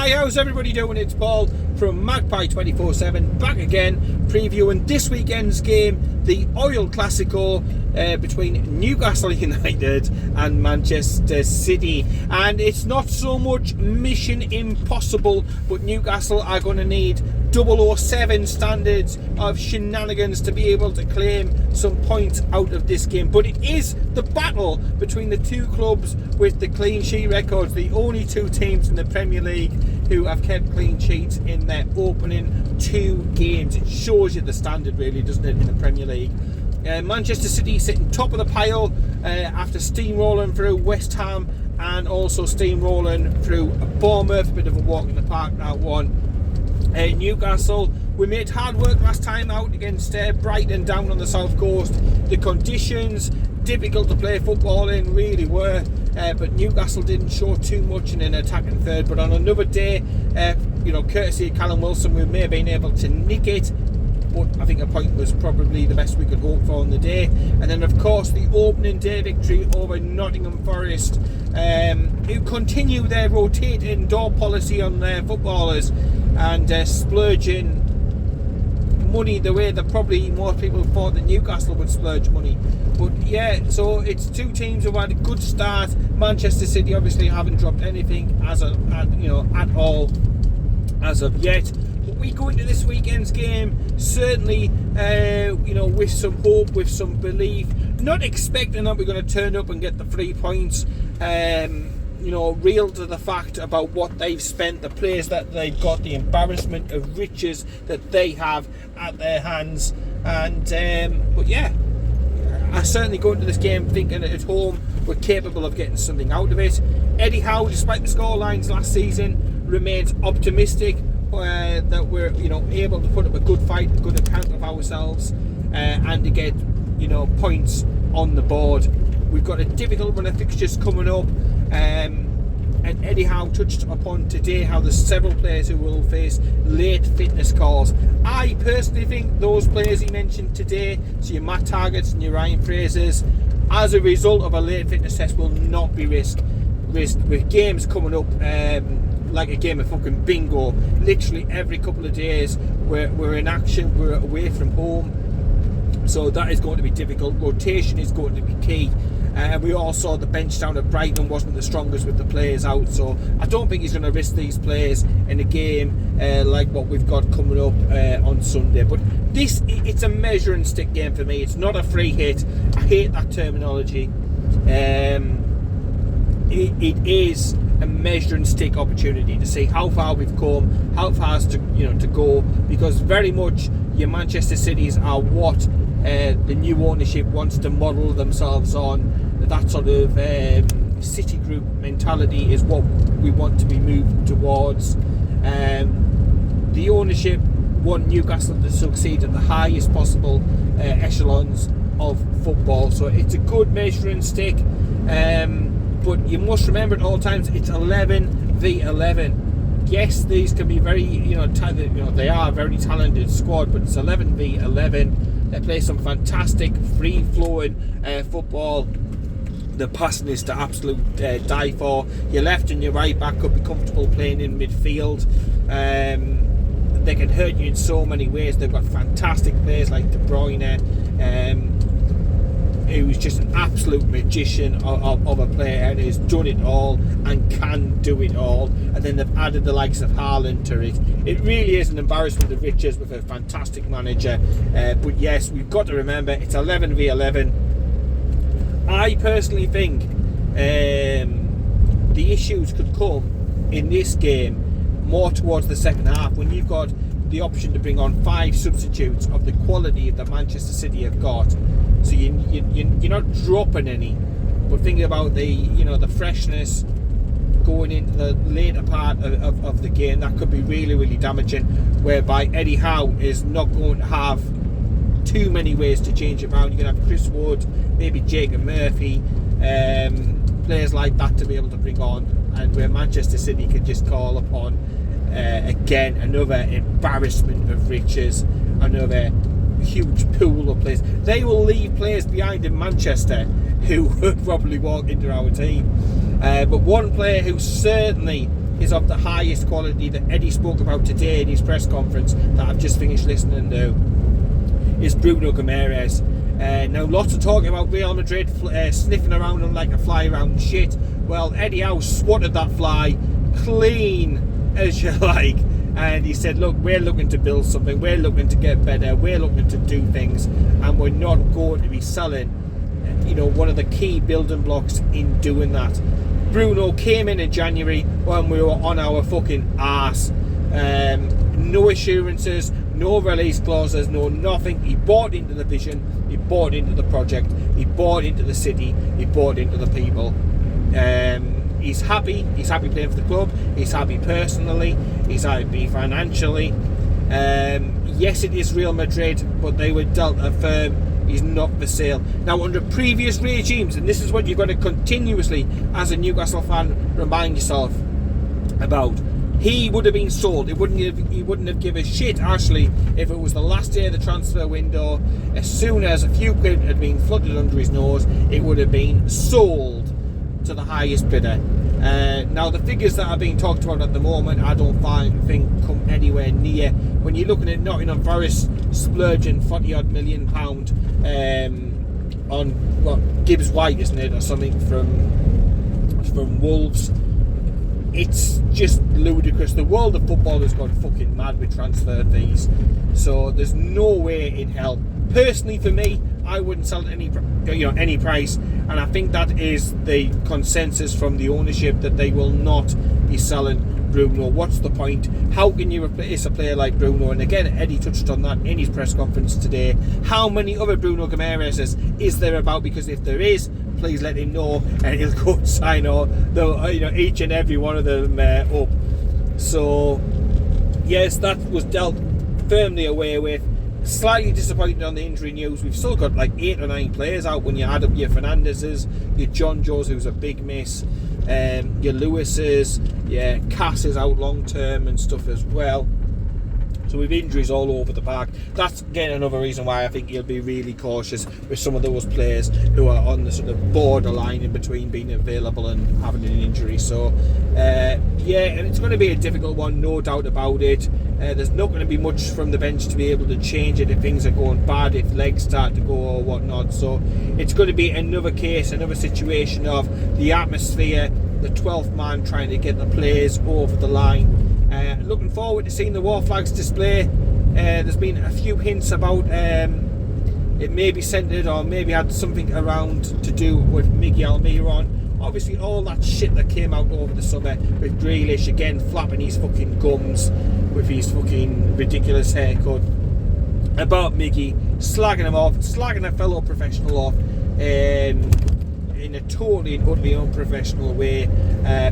Hi, how's everybody doing? It's Paul from Magpie 24/7 back again, previewing this weekend's game, the Oil Classico between Newcastle United and Manchester City. And it's not so much mission impossible, but Newcastle are going to need 007 standards of shenanigans to be able to claim some points out of this game. But it is the battle between the two clubs with the clean sheet records, the only two teams in the Premier League who have kept clean sheets in their opening two games. It shows you the standard, really, doesn't it, in the Premier League. Manchester City sitting top of the pile after steamrolling through West Ham and also steamrolling through Bournemouth. A bit of a walk in the park, that one. Newcastle, we made hard work last time out against Brighton down on the south coast. The conditions difficult to play football in, really were, but Newcastle didn't show too much in an attacking third. But on another day, courtesy of Callum Wilson, we may have been able to nick it, but I think a point was probably the best we could hope for on the day. And then of course the opening day victory over Nottingham Forest, who continue their rotating door policy on their footballers and splurging money the way that probably most people thought that Newcastle would splurge money. But yeah, so it's two teams who had a good start. Manchester City obviously haven't dropped anything at all as of yet. But we go into this weekend's game certainly with some hope, with some belief, not expecting that we're going to turn up and get the 3 points. Real to the fact about what they've spent, the players that they've got, the embarrassment of riches that they have at their hands. And I certainly go into this game thinking that at home we're capable of getting something out of it. Eddie Howe, despite the scorelines last season, remains optimistic that we're able to put up a good fight, a good account of ourselves, and to get points on the board. We've got a difficult run of fixtures coming up, and Eddie Howe touched upon today how there's several players who will face late fitness calls. I personally think those players he mentioned today, so your Matt Targetts and your Ryan Frasers, as a result of a late fitness test, will not be risked with games coming up like a game of fucking bingo. Literally every couple of days we're in action, we're away from home, so that is going to be difficult. Rotation is going to be key. We all saw the bench down at Brighton wasn't the strongest with the players out, so I don't think he's going to risk these players in a game like what we've got coming up on Sunday. But it's a measuring stick game for me. It's not a free hit. I hate that terminology. It is a measuring stick opportunity to see how far we've come, how far to go, because very much your Manchester Cities are what the new ownership wants to model themselves on. That sort of City Group mentality is what we want to be moving towards. The ownership want Newcastle to succeed at the highest possible echelons of football, so it's a good measuring stick. But you must remember at all times it's 11 v 11. Yes, these can be very, they are a very talented squad, but it's 11 v 11. They play some fantastic free-flowing football. The passing is to absolute die for. Your left and your right back could be comfortable playing in midfield. They can hurt you in so many ways. They've got fantastic players like De Bruyne, who's just an absolute magician of a player and has done it all and can do it all. And then they've added the likes of Haaland to it. It really is an embarrassment of riches with a fantastic manager. But yes, we've got to remember it's 11 v 11. I personally think the issues could come in this game more towards the second half, when you've got the option to bring on 5 substitutes of the quality that Manchester City have got. So you're not dropping any, but thinking about the freshness going into the later part of the game, that could be really, really damaging, whereby Eddie Howe is not going to have too many ways to change it around. You're going to have Chris Wood, maybe Jacob Murphy, players like that to be able to bring on, and where Manchester City could just call upon again another embarrassment of riches, another huge pool of players. They will leave players behind in Manchester who would probably walk into our team. But one player who certainly is of the highest quality that Eddie spoke about today in his press conference that I've just finished listening to, is Bruno Guimaraes. Now, lots of talking about Real Madrid sniffing around him like a fly around shit. Well, Eddie Howe swatted that fly clean as you like, and he said, look, we're looking to build something, we're looking to get better, we're looking to do things, and we're not going to be selling, one of the key building blocks in doing that. Bruno came in January when we were on our fucking arse. No assurances, no release clauses, no nothing. He bought into the vision, he bought into the project, he bought into the city, he bought into the people. He's happy playing for the club, he's happy personally, he's happy financially. Yes, it is Real Madrid, but they were dealt a firm. He's not for sale. Now, under previous regimes, and this is what you've got to continuously, as a Newcastle fan, remind yourself about, he would have been sold. He wouldn't have given a shit, Ashley, if it was the last day of the transfer window. As soon as a few quid had been flooded under his nose, it would have been sold to the highest bidder. Now, the figures that are being talked about at the moment, I don't think come anywhere near. When you're looking at Nottingham Forest splurging £40-odd million on Gibbs White, isn't it, or something from Wolves, it's just ludicrous. The world of football has gone fucking mad with transfer fees, so there's no way in hell. Personally, for me, I wouldn't sell at any price, and I think that is the consensus from the ownership, that they will not be selling Bruno. What's the point? How can you replace a player like Bruno? And again, Eddie touched on that in his press conference today. How many other Bruno Guimaraes is there about? Because if there is, please let him know, and he'll go and sign each and every one of them up. So yes, that was dealt firmly away with. Slightly disappointed on the injury news. We've still got like 8 or 9 players out when you add up your Fernandez's, your John Joes, who's a big miss, your Lewis's, yeah, Cass is out long term and stuff as well. So we've injuries all over the park. That's again another reason why I think you'll be really cautious with some of those players who are on the sort of borderline in between being available and having an injury. So yeah, and it's going to be a difficult one, no doubt about it. There's not going to be much from the bench to be able to change it if things are going bad, if legs start to go or whatnot. So it's going to be another case, another situation of the atmosphere, the 12th man trying to get the players over the line. Looking forward to seeing the War Flags display. There's been a few hints about it may be centred or maybe had something around to do with Miguel Almiron. Obviously all that shit that came out over the summer with Grealish again flapping his fucking gums with his fucking ridiculous haircut, about Miggy slagging him off, slagging a fellow professional off in a totally and utterly unprofessional way.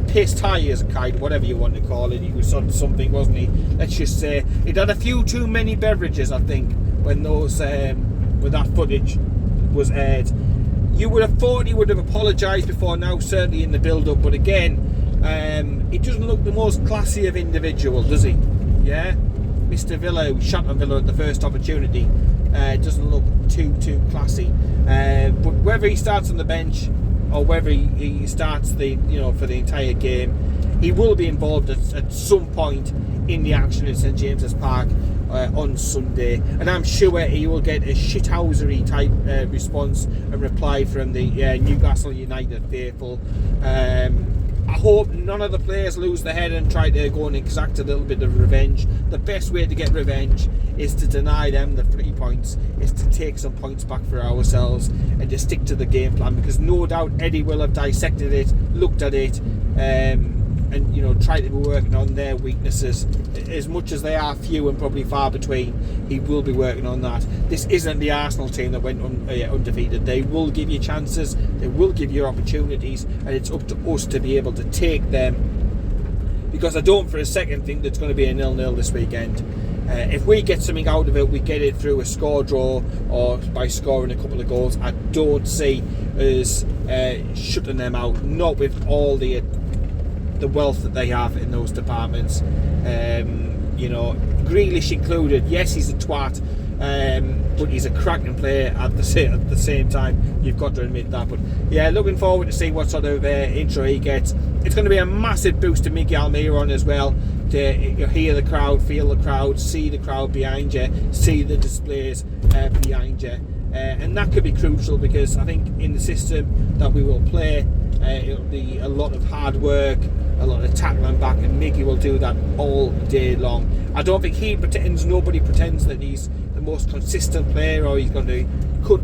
Pissed high as a kite, whatever you want to call it. He was on something, wasn't he? Let's just say he'd had a few too many beverages, I think, when those when that footage was aired. You would have thought he would have apologised before now, certainly in the build-up, but again, he doesn't look the most classy of individual, does he? Yeah, Mr. Villa, who shot at Villa at the first opportunity, doesn't look too classy. But whether he starts on the bench or whether he starts for the entire game, he will be involved at some point in the action at St James's Park on Sunday, and I'm sure he will get a shithousery type response and reply from the Newcastle United faithful. I hope none of the players lose their head and try to go and exact a little bit of revenge. The best way to get revenge is to deny them the 3 points, is to take some points back for ourselves and to stick to the game plan, because no doubt Eddie will have dissected it, looked at it, and try to be working on their weaknesses. As much as they are few and probably far between, he will be working on that. This isn't the Arsenal team that went undefeated. They will give you chances, they will give you opportunities, and it's up to us to be able to take them, because I don't for a second think there's going to be a 0-0 this weekend. If we get something out of it, we get it through a score draw or by scoring a couple of goals. I don't see us shutting them out, not with all the wealth that they have in those departments. Grealish included. Yes, he's a twat, but he's a cracking player at the same time. You've got to admit that. But yeah, looking forward to see what sort of intro he gets. it's going to be a massive boost to Miggy Almiron as well, to hear the crowd, feel the crowd, see the crowd behind you, see the displays behind you. And that could be crucial, because I think in the system that we will play, it'll be a lot of hard work, a lot of tackling back, and Miggy will do that all day long. I don't think nobody pretends that he's the most consistent player, or he's going to cut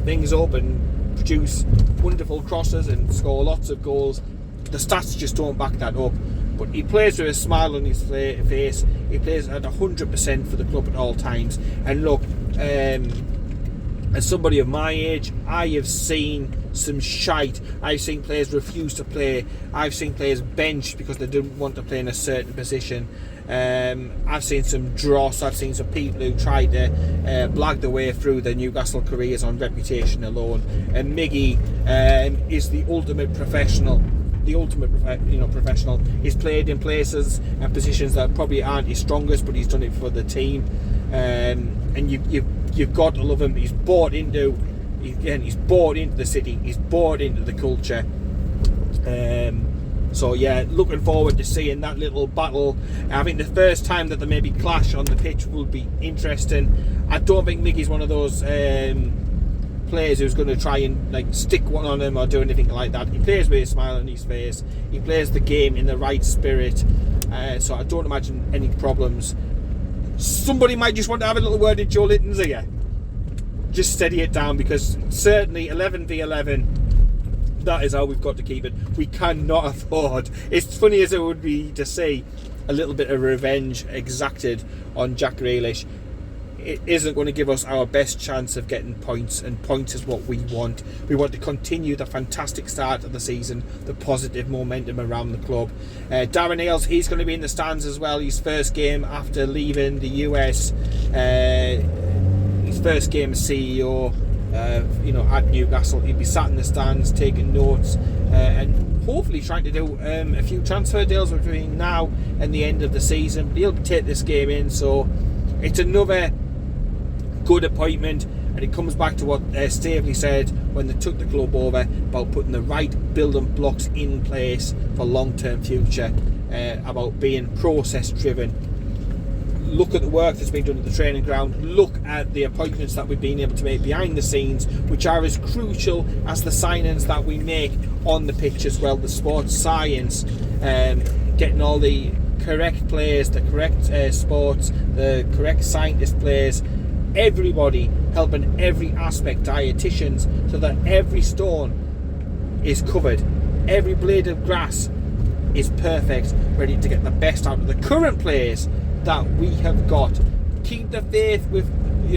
things up and produce wonderful crosses and score lots of goals. The stats just don't back that up. But he plays with a smile on his face. He plays at 100% for the club at all times. And look, as somebody of my age, I have seen some shite. I've seen players refuse to play. I've seen players benched because they didn't want to play in a certain position. I've seen some dross. I've seen some people who tried to blag their way through their Newcastle careers on reputation alone. And Miggy is the ultimate professional. Professional. He's played in places and positions that probably aren't his strongest, but he's done it for the team. And you've got to love him. He's bought into the city. He's bought into the culture. So yeah, looking forward to seeing that little battle. I think the first time that they maybe clash on the pitch will be interesting. I don't think Miggy's one of those players who's going to try and stick one on him or do anything like that. He plays with a smile on his face. He plays the game in the right spirit. So I don't imagine any problems. Somebody might just want to have a little word in Joe Linton's ear. Just steady it down, because certainly 11v11, that is how we've got to keep it. We cannot afford. It's funny as it would be to see a little bit of revenge exacted on Jack Grealish. It isn't going to give us our best chance of getting points, and points is what we want. We want to continue the fantastic start of the season, the positive momentum around the club. Darren Ailes, he's going to be in the stands as well. His first game after leaving the US, his first game as CEO, at Newcastle. He'll be sat in the stands taking notes and hopefully trying to do a few transfer deals between now and the end of the season. But he'll take this game in, so it's another good appointment, and it comes back to what Staveley said when they took the club over about putting the right building blocks in place for long-term future, about being process driven. Look at the work that's been done at the training ground. Look at the appointments that we've been able to make behind the scenes, which are as crucial as the signings that we make on the pitch as well. The sports science, getting all the correct players, the correct sports, the correct scientist players, everybody helping every aspect, dietitians, so that every stone is covered, every blade of grass is perfect, ready to get the best out of the current players that we have got. Keep the faith with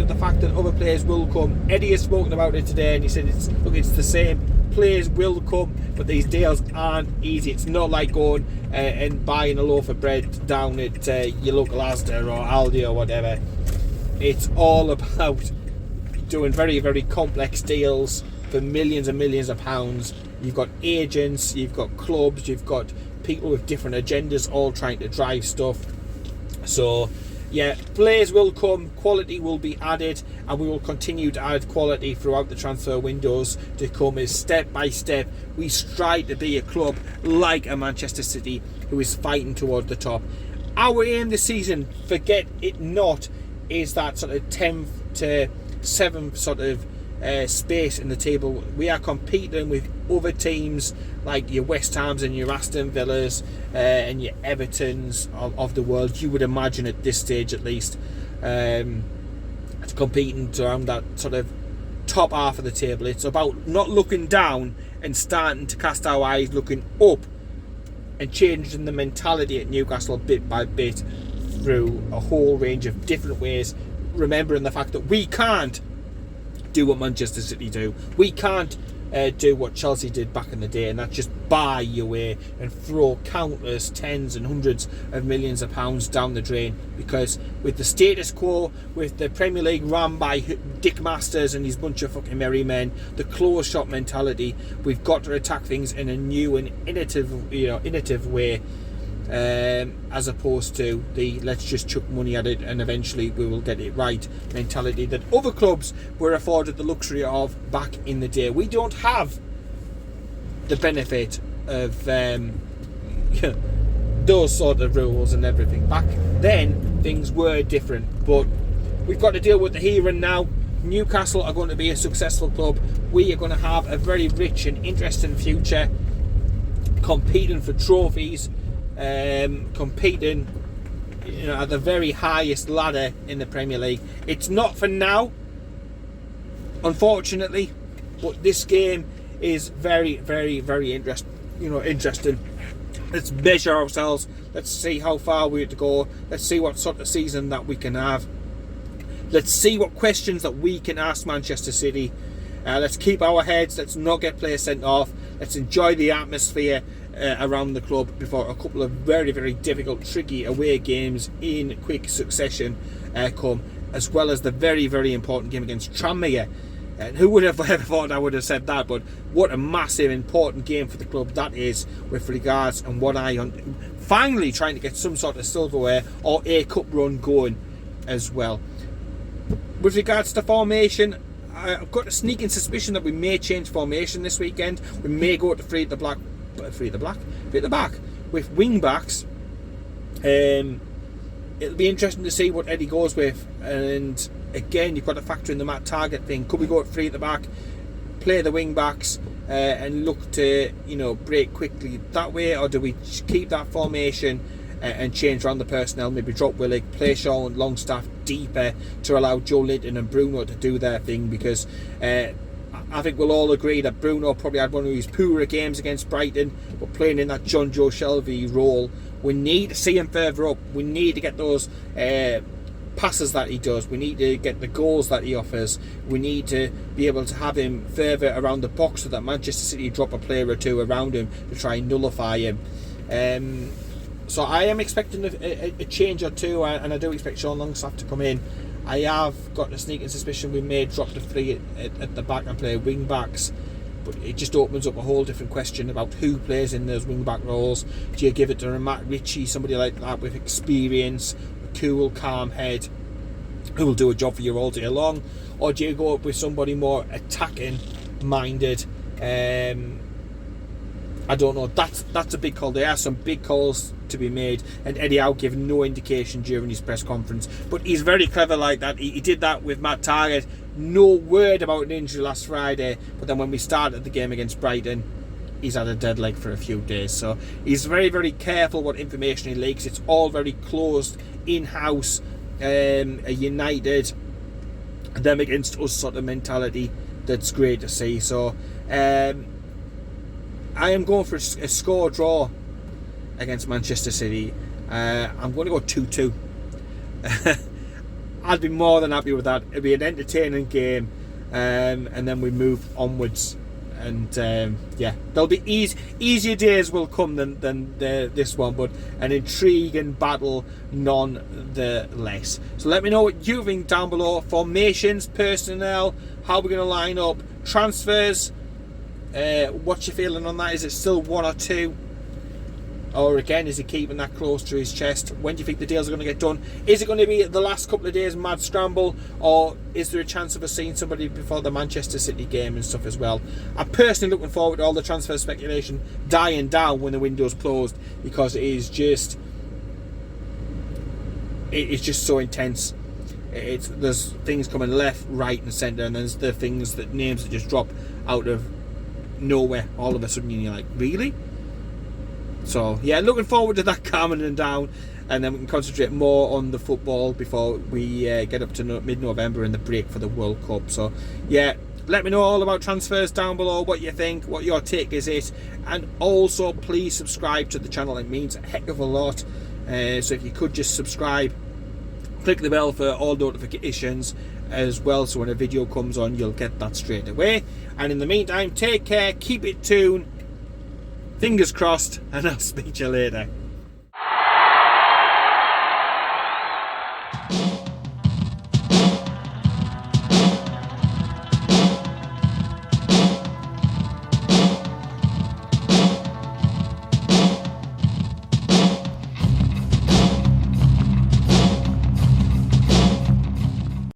the fact that other players will come. Eddie has spoken about it today, and he said it's the same. Players will come, but these deals aren't easy. It's not like going and buying a loaf of bread down at your local Asda or Aldi or whatever. It's all about doing very, very complex deals for millions and millions of pounds. You've got agents, you've got clubs, you've got people with different agendas all trying to drive stuff. So yeah, players will come, quality will be added, and we will continue to add quality throughout the transfer windows to come, as step by step we strive to be a club like a Manchester City who is fighting towards the top. Our aim this season, forget it not, is that sort of 10th to 7th sort of space in the table. We are competing with other teams like your West Hams and your Aston Villas and your Evertons of the world, you would imagine at this stage at least. It's competing around that sort of top half of the table. It's about not looking down and starting to cast our eyes looking up, and changing the mentality at Newcastle bit by bit through a whole range of different ways, remembering the fact that we can't do what Manchester City do. We can't do what Chelsea did back in the day, and that's just buy your way and throw countless tens and hundreds of millions of pounds down the drain. Because with the status quo, with the Premier League run by Dick Masters and his bunch of fucking merry men, the closed shop mentality, we've got to attack things in a new and innovative way, as opposed to the let's just chuck money at it and eventually we will get it right mentality that other clubs were afforded the luxury of back in the day. We don't have the benefit of those sort of rules and everything. Back then, things were different, but we've got to deal with the here and now. Newcastle are going to be a successful club. We are going to have a very rich and interesting future, competing for trophies, competing at the very highest ladder in the Premier League. It's not for now, unfortunately, but this game is very, very, very interesting. Let's measure ourselves. Let's see how far we have to go. Let's see what sort of season that we can have. Let's see what questions that we can ask Manchester City. Let's keep our heads. Let's not get players sent off. Let's enjoy the atmosphere around the club before a couple of very, very difficult, tricky away games in quick succession come, as well as the very, very important game against Tranmere. And who would have ever thought I would have said that? But what a massive, important game for the club that is, with regards and what I finally trying to get some sort of silverware or a cup run going as well. With regards to formation, I've got a sneaking suspicion that we may change formation this weekend. We may go to three at the back with wing backs. It'll be interesting to see what Eddie goes with, and again, you've got to factor in the Matt Targett thing. Could we go to three at the back, play the wing backs, and look to break quickly that way, or do we keep that formation and change around the personnel? Maybe drop Willock, play Shaw and Longstaff deeper to allow Joe Linton and Bruno to do their thing, because I think we'll all agree that Bruno probably had one of his poorer games against Brighton, but playing in that John Joe Shelby role, we need to see him further up. We need to get those passes that he does. We need to get the goals that he offers. We need to be able to have him further around the box so that Manchester City drop a player or two around him to try and nullify him. So I am expecting a change or two, and I do expect Sean Longstaff to come in. I have got a sneaking suspicion we may drop the three at the back and play wing backs, but it just opens up a whole different question about who plays in those wing back roles. Do you give it to a Matt Ritchie, somebody like that with experience, a cool, calm head, who will do a job for you all day long, or do you go up with somebody more attacking minded? I don't know. That's a big call. There are some big calls to be made, and Eddie Howe gave no indication during his press conference, but he's very clever like that. He did that with Matt Targett. No word about an injury last Friday, but then when we started the game against Brighton, he's had a dead leg for a few days. So he's very, very careful what information he leaks. It's all very closed, in-house, a united them against us sort of mentality. That's great to see. So I am going for a score draw against Manchester City. I'm going to go 2-2. I'd be more than happy with that. It'll be an entertaining game, and then we move onwards. And yeah, there'll be easier days will come than this one, but an intriguing battle nonetheless. So let me know what you think down below. Formations, personnel, how we're going to line up, transfers. What's your feeling on that? Is it still one or two? Or again, is he keeping that close to his chest? When do you think the deals are going to get done? Is it going to be the last couple of days mad scramble, or is there a chance of us seeing somebody before the Manchester City game and stuff as well? I'm personally looking forward to all the transfer speculation dying down when the window's closed, because it's just so intense. There's things coming left, right and centre, and there's the things that names that just drop out of nowhere all of a sudden, and you're like, really? So yeah, looking forward to that calming down, and then we can concentrate more on the football before we get up to mid-November and the break for the World Cup. So yeah, let me know all about transfers down below, what you think, what your take is it, and also please subscribe to the channel. It means a heck of a lot. So if you could just subscribe, click the bell for all notifications as well, so when a video comes on you'll get that straight away. And in the meantime, take care, keep it tuned, fingers crossed, and I'll speak to you later.